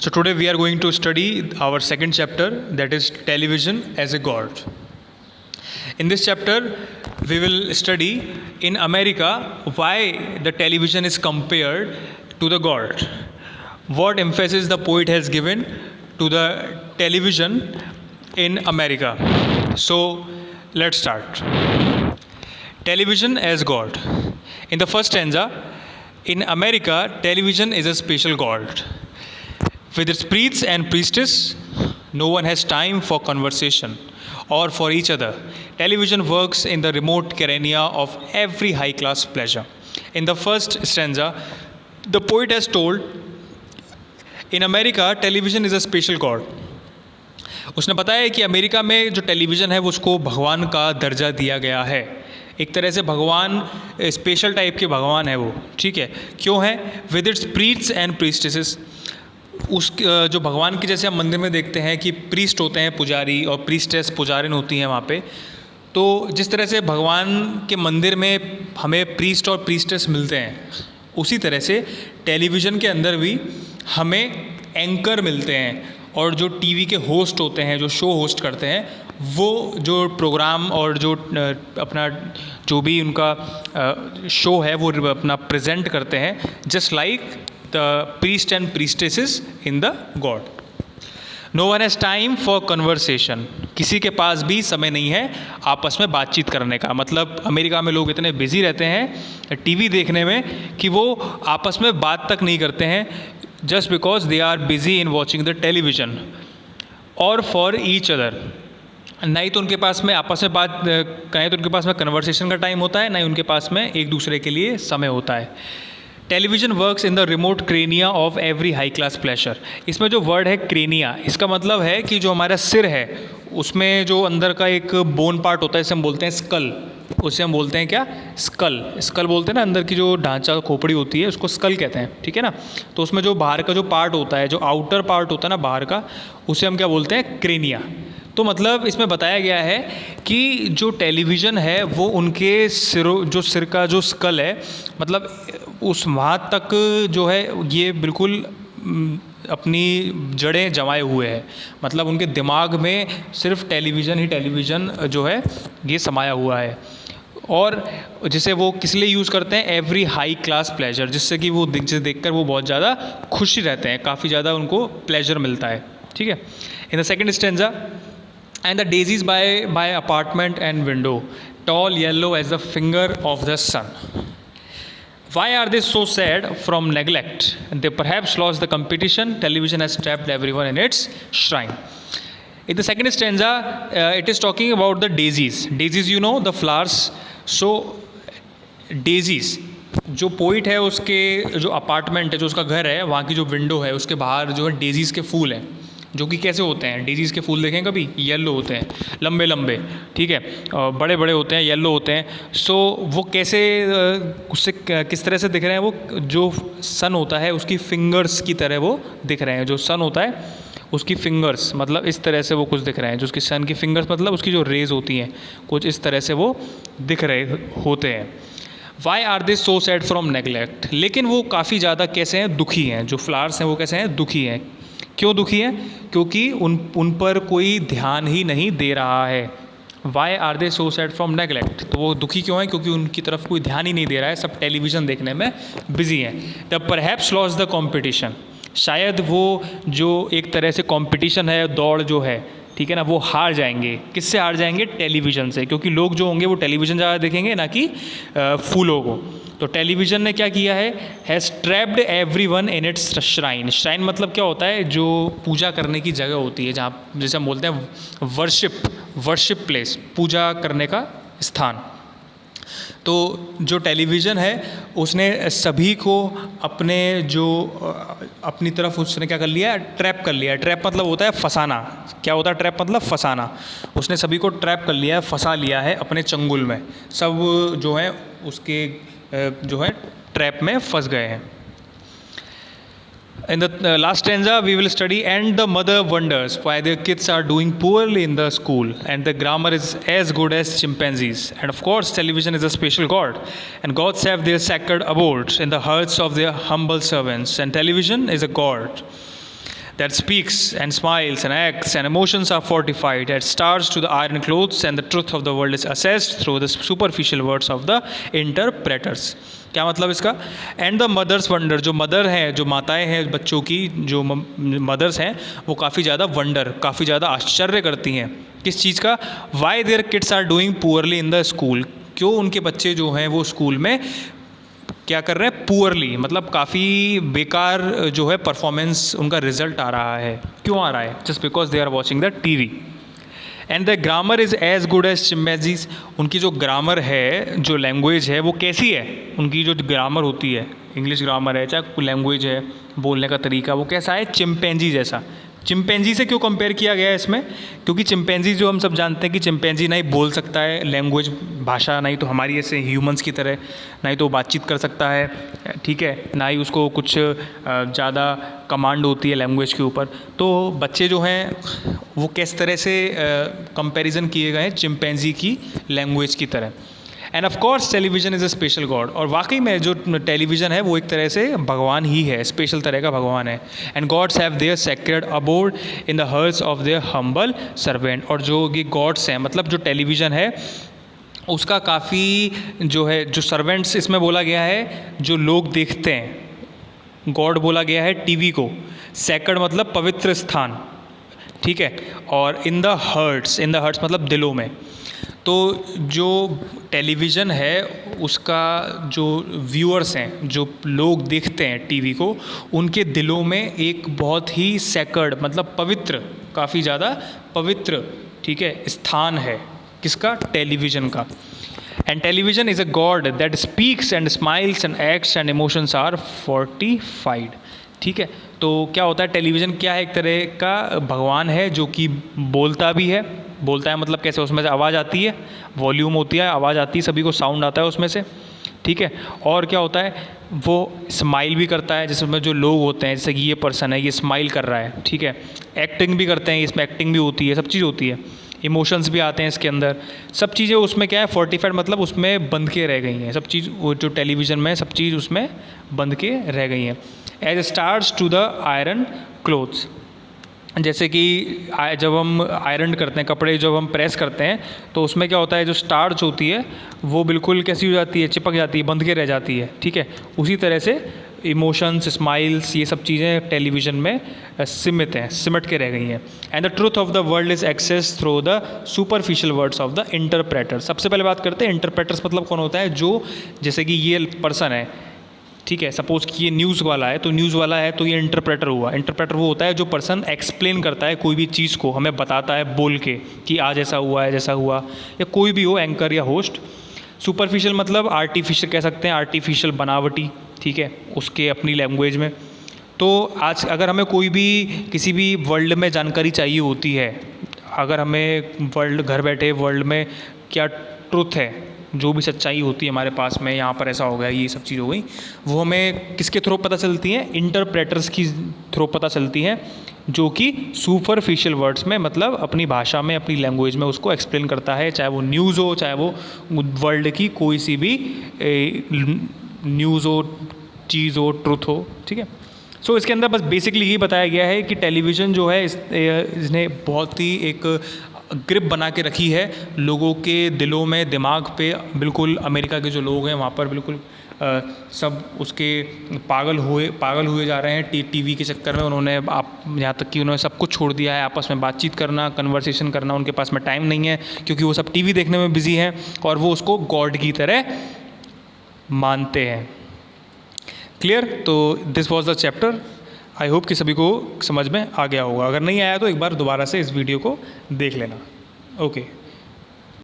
So today we are going to study our second chapter, that is television as a god. In this chapter we will study in America why the television is compared to the god. What emphasis the poet has given to the television in America. So let's start. Television as god. In the first stanza, in America, television is a special god. With its priests and priestess, no one has time for conversation or for each other. Television works in the remote crania of every high class pleasure. In the first stanza, the poet has told, in America, television is a special god. उसने बताया कि America में जो television है वो उसको भगवान का दर्जा दिया गया है. एक तरह से भगवान स्पेशल टाइप के भगवान है वो, ठीक है. क्यों है? With its priests and priestesses. उस जो भगवान की जैसे हम मंदिर में देखते हैं कि प्रीस्ट होते हैं पुजारी और प्रीस्टेस पुजारिन होती हैं वहाँ पे, तो जिस तरह से भगवान के मंदिर में हमें प्रीस्ट और प्रीस्टेस मिलते हैं, उसी तरह से टेलीविज़न के अंदर भी हमें एंकर मिलते हैं और जो टीवी के होस्ट होते हैं, जो शो होस्ट करते हैं, वो जो प्रोग्राम और जो अपना जो भी उनका शो है वो अपना प्रेजेंट करते हैं, just like the priest and priestesses in the God. No one has time for conversation. किसी के पास भी समय नहीं है आपस में बातचीत करने का. मतलब अमेरिका में लोग इतने बिजी रहते हैं टीवी देखने में कि वो आपस में बात तक नहीं करते हैं, just because they are busy in watching the television or for each other. नहीं तो उनके पास में आपस में बात करें तो उनके पास में कन्वर्सेशन का टाइम होता है, नहीं उनके पास में एक दूसरे के लिए समय होता है. Television works in the remote crania of every high class pleasure. इसमें जो वर्ड है क्रेनिया, इसका मतलब है कि जो हमारा सिर है उसमें जो अंदर का एक बोन पार्ट होता है, इसे हम बोलते हैं स्कल. उसे हम बोलते हैं क्या? स्कल. स्कल बोलते हैं ना, अंदर की जो ढांचा खोपड़ी होती है उसको स्कल कहते हैं, ठीक है ना. तो उसमें जो बाहर का जो पार्ट होता है, जो आउटर पार्ट होता है ना बाहर का, उसे हम क्या बोलते हैं? क्रेनिया. तो मतलब इसमें बताया गया है कि जो टेलीविज़न है वो उनके सिर का जो स्कल है, मतलब उस वहाँ तक जो है ये बिल्कुल अपनी जड़ें जमाए हुए हैं. मतलब उनके दिमाग में सिर्फ टेलीविज़न ही टेलीविज़न जो है ये समाया हुआ है. और जिसे वो किस लिए यूज़ करते हैं? एवरी हाई क्लास प्लेजर, जिससे कि वो जिसे देखकर वो बहुत ज़्यादा खुश रहते हैं, काफ़ी ज़्यादा उनको प्लेजर मिलता है, ठीक है. In the second stanza, and the daisies by apartment and window, tall yellow as the finger of the sun. Why are they so sad from neglect? They perhaps lost the competition. Television has trapped everyone in its shrine. In the second stanza, it is talking about the daisies. Daisies, you know, the flowers. So, daisies. जो poet है उसके जो apartment है, जो उसका घर है, वहाँ की जो विंडो है उसके बाहर जो है डेजीज़ के फूल हैं, जो कि कैसे होते हैं? डेजीज़ के फूल देखें कभी? येलो होते हैं, लंबे लंबे, ठीक है, बड़े बड़े होते हैं, येलो होते हैं. सो वो कैसे उससे किस तरह से दिख रहे हैं? वो जो सन होता है उसकी फिंगर्स की तरह वो दिख रहे हैं. जो सन होता है उसकी फिंगर्स, मतलब इस तरह से वो कुछ दिख रहे हैं. जो उसकी सन की फिंगर्स मतलब उसकी जो रेज होती हैं कुछ इस तरह से वो दिख रहे होते हैं. Why are they so sad from neglect. लेकिन वो काफ़ी ज़्यादा कैसे हैं? दुखी हैं. जो फ्लावर्स हैं वो कैसे हैं? दुखी हैं. क्यों दुखी हैं? क्योंकि उन पर कोई ध्यान ही नहीं दे रहा है. Why are they so sad from neglect. तो वो दुखी क्यों हैं? क्योंकि उनकी तरफ कोई ध्यान ही नहीं दे रहा है, सब टेलीविज़न देखने में बिजी हैं. The perhaps loss the competition. शायद वो जो एक तरह से कॉम्पिटिशन है, दौड़ जो है, ठीक है ना, वो हार जाएंगे. किससे हार जाएंगे? टेलीविज़न से. क्योंकि लोग जो होंगे वो टेलीविज़न ज़्यादा देखेंगे ना कि फूलों को. तो टेलीविज़न ने क्या किया है? Has trapped everyone in its shrine. Shrine मतलब क्या होता है? जो पूजा करने की जगह होती है, जहाँ जैसे हम बोलते हैं वर्शिप प्लेस, पूजा करने का स्थान. तो जो टेलीविज़न है उसने सभी को अपनी तरफ उसने क्या कर लिया? ट्रैप कर लिया. ट्रैप मतलब होता है फंसाना. क्या होता है ट्रैप? मतलब फंसाना. उसने सभी को ट्रैप कर लिया है, फंसा लिया है अपने चंगुल में. सब जो है उसके जो है ट्रैप में फंस गए हैं. In the last stanza, we will study, and the mother wonders why their kids are doing poorly in the school, and the grammar is as good as chimpanzees. And of course, television is a special god, and gods have their sacred abodes in the hearts of their humble servants, and television is a god. that speaks and smiles and acts and emotions are fortified, that stars to the iron clothes, and the truth of the world is assessed through the superficial words of the interpreters. क्या मतलब इसका? And the mother's wonder, जो mother हैं, जो माताएं हैं बच्चों की, जो मदर्स हैं, वो काफ़ी ज़्यादा वंडर, काफ़ी ज़्यादा आश्चर्य करती हैं किस चीज़ का? Why their kids are doing poorly in the school, क्यों उनके बच्चे जो हैं वो स्कूल में क्या कर रहे हैं? पुअरली, मतलब काफ़ी बेकार जो है परफॉर्मेंस उनका रिजल्ट आ रहा है. क्यों आ रहा है? Just because they are watching the TV. And the grammar is as good as chimpanzees, उनकी जो ग्रामर है, जो लैंग्वेज है, वो कैसी है? उनकी जो ग्रामर होती है, इंग्लिश ग्रामर है, चाहे लैंग्वेज है, बोलने का तरीका, वो कैसा है? चिंपैंजी जैसा. चिंपैंजी से क्यों कंपेयर किया गया है इसमें? क्योंकि चिंपैंजी जो हम सब जानते हैं कि चिंपैंजी ना ही बोल सकता है लैंग्वेज, भाषा, नहीं तो हमारी ऐसे ह्यूमंस की तरह, ना ही तो बातचीत कर सकता है, ठीक है, ना ही उसको कुछ ज़्यादा कमांड होती है लैंग्वेज के ऊपर. तो बच्चे जो हैं वो किस तरह से कंपैरिजन किए गए हैं चिंपैंजी की लैंग्वेज की तरह. End of course television is a special God, और वाकई में जो टेलीविज़न है वो एक तरह से भगवान ही है, स्पेशल तरह का भगवान है. And gods have their sacred abode in the hearts of their humble servant, और जो ये गॉड्स हैं, मतलब जो टेलीविज़न है उसका काफ़ी जो है, जो सर्वेंट्स इसमें बोला गया है, जो लोग देखते हैं, गॉड बोला गया है टीवी को. सेक्रेड मतलब पवित्र स्थान, ठीक है, और इन द हर्ट्स मतलब दिलों में. तो जो टेलीविज़न है उसका जो व्यूअर्स हैं, जो लोग देखते हैं टीवी को, उनके दिलों में एक बहुत ही सेक्रेड मतलब पवित्र, काफ़ी ज़्यादा पवित्र, ठीक है, स्थान है. किसका? टेलीविज़न का. And television is a god that speaks and smiles and acts and emotions are fortified. ठीक है, तो क्या होता है? टेलीविज़न क्या है? एक तरह का भगवान है जो कि बोलता भी है. बोलता है मतलब कैसे? उसमें से आवाज़ आती है, वॉल्यूम होती है, आवाज़ आती है, सभी को साउंड आता है उसमें से, ठीक है. और क्या होता है? वो स्माइल भी करता है, जिसमें जो लोग होते हैं, जैसे कि ये पर्सन है, ये स्माइल कर रहा है, ठीक है. एक्टिंग भी करते हैं, इसमें एक्टिंग भी होती है, सब चीज़ होती है. इमोशंस भी आते हैं इसके अंदर, सब चीज़ें उसमें क्या है? फोर्टिफाइड मतलब उसमें बंध के रह गई हैं सब चीज़, वो जो टेलीविज़न में सब चीज़ उसमें बंध के रह गई हैं. As stars to the iron clothes, जैसे कि जब हम आयरन करते हैं, कपड़े जब हम प्रेस करते हैं, तो उसमें क्या होता है? जो स्टार्च होती है वो बिल्कुल कैसी हो जाती है? चिपक जाती है, बंध के रह जाती है, ठीक है. उसी तरह से इमोशंस, स्माइल्स, ये सब चीज़ें टेलीविज़न में सीमित हैं, सिमट के रह गई हैं. And the truth of the world is access through the superficial words of the interpreter. सबसे पहले बात करते हैं इंटरप्रेटर्स मतलब कौन होता है? जो जैसे कि ये पर्सन है, ठीक है, सपोज़ कि ये न्यूज़ वाला है, तो न्यूज़ वाला है तो ये इंटरप्रेटर हुआ. इंटरप्रेटर वो होता है जो पर्सन एक्सप्लेन करता है कोई भी चीज़ को, हमें बताता है बोल के कि आज ऐसा हुआ है, जैसा हुआ, या कोई भी हो, एंकर या होस्ट. सुपरफिशियल मतलब आर्टिफिशियल कह सकते हैं, आर्टिफिशियल बनावटी, ठीक है, उसके अपनी लैंग्वेज में. तो आज अगर हमें कोई भी किसी भी वर्ल्ड में जानकारी चाहिए होती है, अगर हमें वर्ल्ड, घर बैठे वर्ल्ड में क्या ट्रुथ है, जो भी सच्चाई होती है हमारे पास में, यहाँ पर ऐसा हो गया, ये सब चीज़ हो गई, वो हमें किसके थ्रू पता चलती हैं? इंटरप्रेटर्स की थ्रू पता चलती हैं, जो कि सुपरफिशियल वर्ड्स में, मतलब अपनी भाषा में, अपनी लैंग्वेज में उसको एक्सप्लेन करता है, चाहे वो न्यूज़ हो, चाहे वो वर्ल्ड की कोई सी भी न्यूज़ हो, चीज़ हो, ट्रुथ हो, ठीक है. सो इसके अंदर बस बेसिकली यही बताया गया है कि टेलीविज़न जो है इसने बहुत ही एक ग्रिप बना के रखी है लोगों के दिलों में, दिमाग पे. बिल्कुल अमेरिका के जो लोग हैं वहाँ पर बिल्कुल सब उसके पागल हुए जा रहे हैं टीवी के चक्कर में. उन्होंने यहाँ तक कि उन्होंने सब कुछ छोड़ दिया है, आपस में बातचीत करना, कन्वर्सेशन करना उनके पास में टाइम नहीं है, क्योंकि वो सब टीवी देखने में बिजी हैं और वो उसको गॉड की तरह मानते हैं. क्लियर? तो this was the chapter. I hope कि सभी को समझ में आ गया होगा. अगर नहीं आया तो एक बार दोबारा से इस वीडियो को देख लेना. ओके.